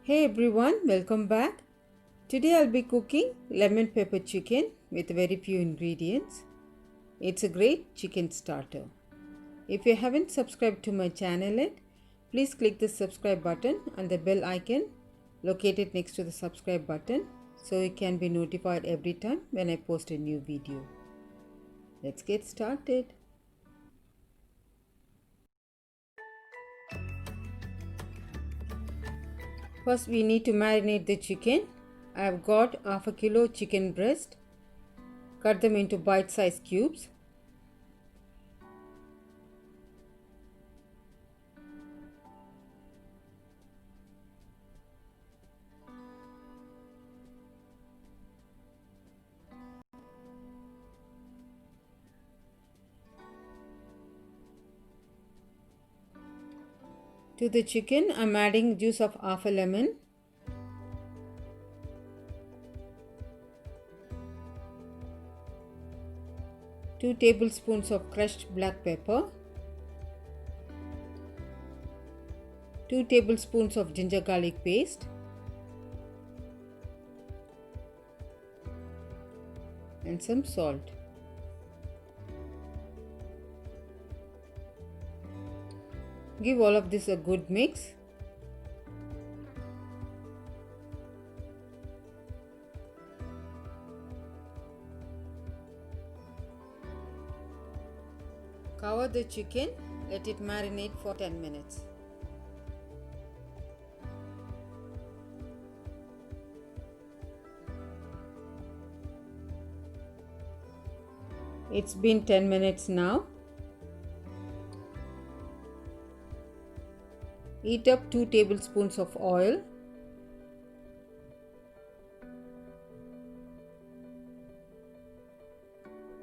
Hey everyone, welcome back. Today I'll be cooking lemon pepper chicken with very few ingredients. It's a great chicken starter. If you haven't subscribed to my channel yet, please click the subscribe button and the bell icon located next to the subscribe button so you can be notified every time when I post a new video. Let's get started. First we need to marinate the chicken. I have got half a kilo chicken breast. Cut them into bite-sized cubes. To the chicken, I'm adding juice of half a lemon, two tablespoons of crushed black pepper, 2 tablespoons of ginger garlic paste, and some salt. Give all of this a good mix. Cover the chicken, let it marinate for 10 minutes. It's been 10 minutes now. Heat up 2 tablespoons of oil.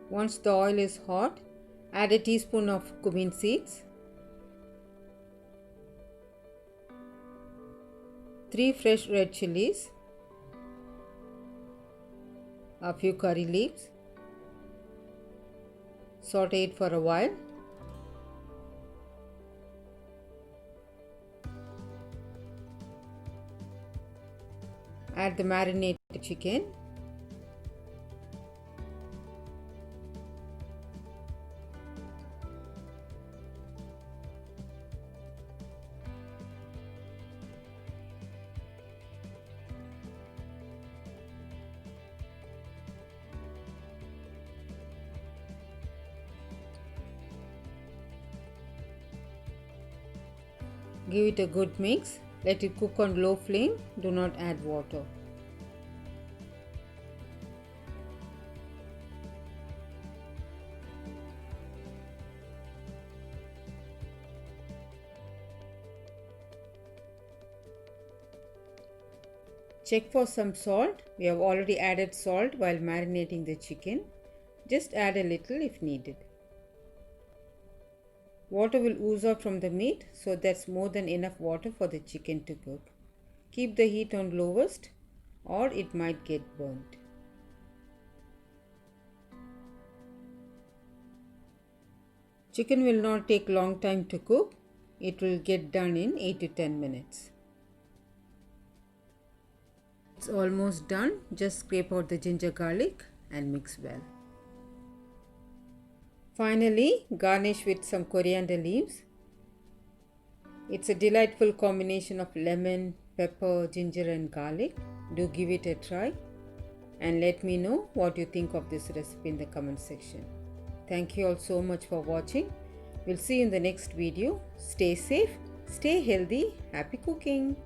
Once the oil is hot, add a teaspoon of cumin seeds, 3 fresh red chillies, a few curry leaves. Saute it for a while. Add the marinated chicken. Give it a good mix. Let it cook on low flame. Do not add water. Check for some salt. We have already added salt while marinating the chicken. Just add a little if needed. Water will ooze out from the meat, so that's more than enough water for the chicken to cook. Keep the heat on lowest or it might get burnt. Chicken will not take long time to cook. It will get done in 8 to 10 minutes. It's almost done. Just scrape out the ginger garlic and mix well. Finally, garnish with some coriander leaves. It's a delightful combination of lemon, pepper, ginger and garlic. Do give it a try and let me know what you think of this recipe in the comment section. Thank you all so much for watching. We'll see you in the next video. Stay safe, stay healthy, happy cooking.